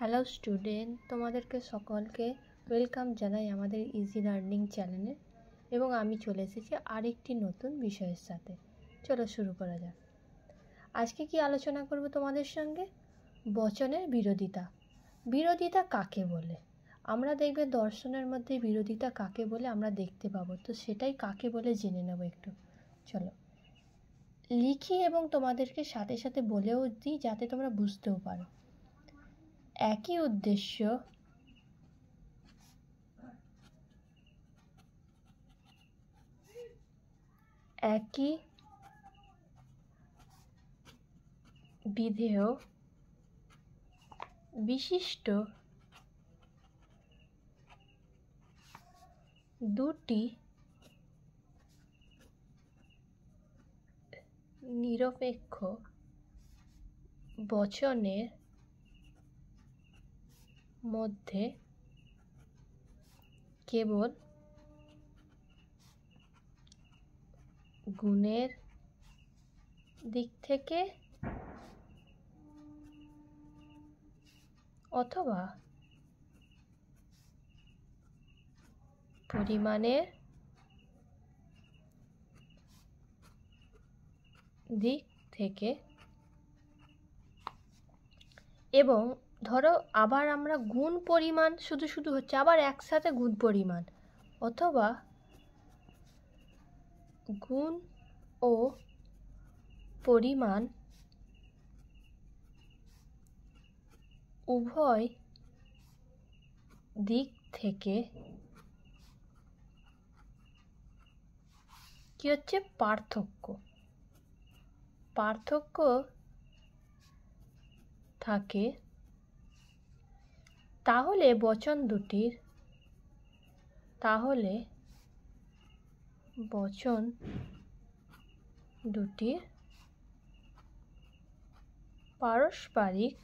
Hello student, তোমাদেরকে সকলকে welcome জানাই আমাদের ইজি লার্নিং চ্যানেলে। এবং আমি চলে এসেছি আরেকটি নতুন বিষয়ের সাথে। চলো শুরু করা যাক। আজকে কি আলোচনা করব তোমাদের সঙ্গে? বচনের বিরোধিতা। বিরোধিতা কাকে বলে? আমরা দেখবে দর্শনের মধ্যে বিরোধিতা কাকে বলে আমরা দেখতে পাবো, তো সেটাই কাকে বলে জেনে নেব একটু। চলো লিখি এবং তোমাদেরকে সাথে সাথে বলেও দিই যাতে তোমরা বুঝতেও পারো। একই উদ্দেশ্য, একই বিধেয় বিশিষ্ট দুটি নিরপেক্ষ বচনের মধ্যে কেবল গুণের দিক থেকে অথবা পরিমাণের দিক থেকে, এবং ধরো আবার আমরা গুণ পরিমাণ শুধু শুধু হচ্ছে, আবার একসাথে গুণ পরিমাণ অথবা গুণ ও পরিমাণ উভয় দিক থেকে কি হচ্ছে পার্থক্য থাকে, তাহলে বচন দুটির পারস্পরিক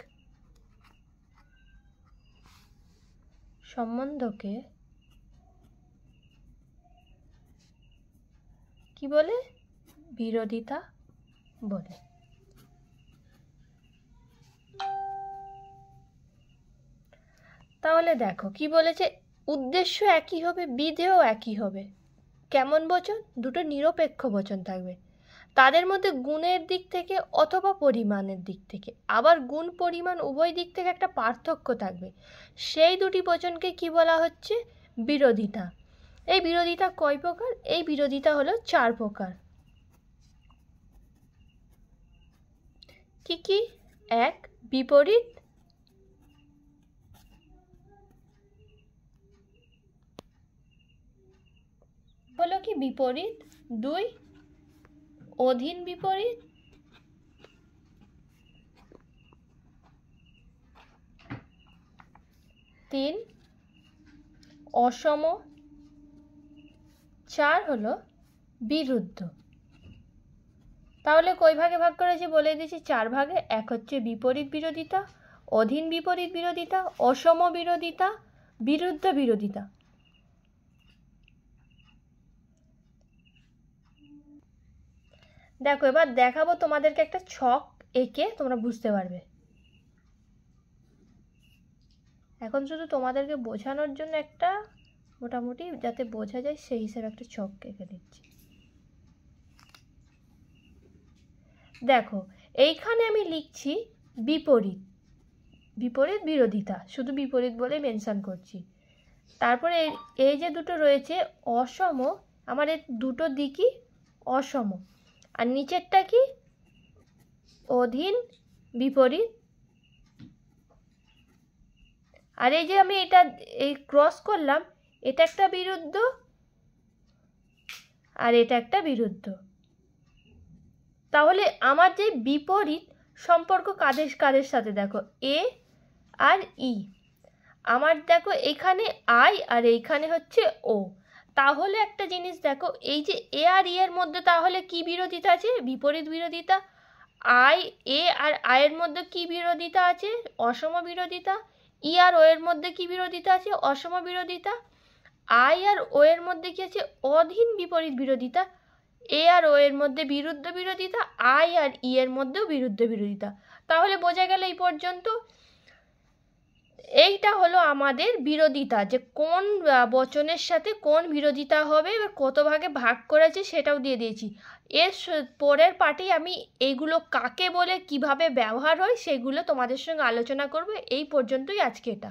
সম্বন্ধকে কি বলে? বিরোধিতা বলে। তাহলে দেখো কি বলেছে, উদ্দেশ্য একই হবে, বিধেয় একই হবে। কেমন বচন? দুটো নিরপেক্ষ বচন থাকবে, তাদের মধ্যে গুণের দিক থেকে অথবা পরিমাণের দিক থেকে, আবার গুণ পরিমাণ উভয় দিক থেকে একটা পার্থক্য থাকবে। সেই দুটি বচনকে কি বলা হচ্ছে? বিরোধিতা। এই বিরোধিতা কয় প্রকার? এই বিরোধিতা হলো 4 প্রকার। কি কি? 1. বিপরীত। হলো কি বিপরীত। 2. অধীন বিপরীত। 3. অসম। 4 হলো বিরুদ্ধ। তাহলে কয় ভাগে ভাগ করেছি বলে দিয়েছি? 4 ভাগে। 1 হচ্ছে বিপরীত বিরোধিতা, অধীন বিপরীত বিরোধিতা, অসম বিরোধিতা, বিরুদ্ধ বিরোধিতা। দেখো এবার দেখাবো তোমাদেরকে একটা ছক এঁকে, তোমরা বুঝতে পারবে। এখন শুধু তোমাদেরকে বোঝানোর জন্য একটা মোটামুটি যাতে বোঝা যায় সেই হিসাবে একটা ছক এঁকে দিচ্ছি। দেখো এইখানে আমি লিখছি বিপরীত বিরোধিতা, শুধু বিপরীত বলে মেনশন করছি। তারপরে এই যে দুটো রয়েছে অসম, আমার এই দুটো দিকই অসম। আর নিচেরটা কি? অধীন বিপরীত। আর এই যে আমি এটা এই ক্রস করলাম, এটা একটা বিরুদ্ধ আর এটা একটা বিরুদ্ধ। তাহলে আমার যে বিপরীত সম্পর্ক কাদের সাথে? দেখো এ আর ই। আমার দেখো এখানে আই আর এইখানে হচ্ছে ও। তাহলে একটা জিনিস দেখো, এই যে এ আর ই এর মধ্যে তাহলে কি বিরোধিতা আছে? বিপরীত বিরোধিতা। এ আর আই এর মধ্যে কি বিরোধিতা আছে? অসম বিরোধিতা। ই আর ও এর মধ্যে কি বিরোধিতা আছে? অসম বিরোধিতা। আই আর ও এর মধ্যে কি আছে? অধীন বিপরীত বিরোধিতা। এ আর ও এর মধ্যে বিরুদ্ধ বিরোধিতা, আই আর ই এর মধ্যেও বিরুদ্ধ বিরোধিতা। তাহলে বোঝা গেল এই পর্যন্ত এইটা হলো আমাদের বিরোধিতা, যে কোন বচনের সাথে কোন বিরোধিতা হবে এবার কত ভাগে ভাগ করেছে সেটাও দিয়ে দিয়েছি। এর পরের পার্টি আমি এইগুলো কাকে বলে কিভাবে ব্যবহার হয় সেগুলো তোমাদের সঙ্গে আলোচনা করব। এই পর্যন্তই আজকে এটা।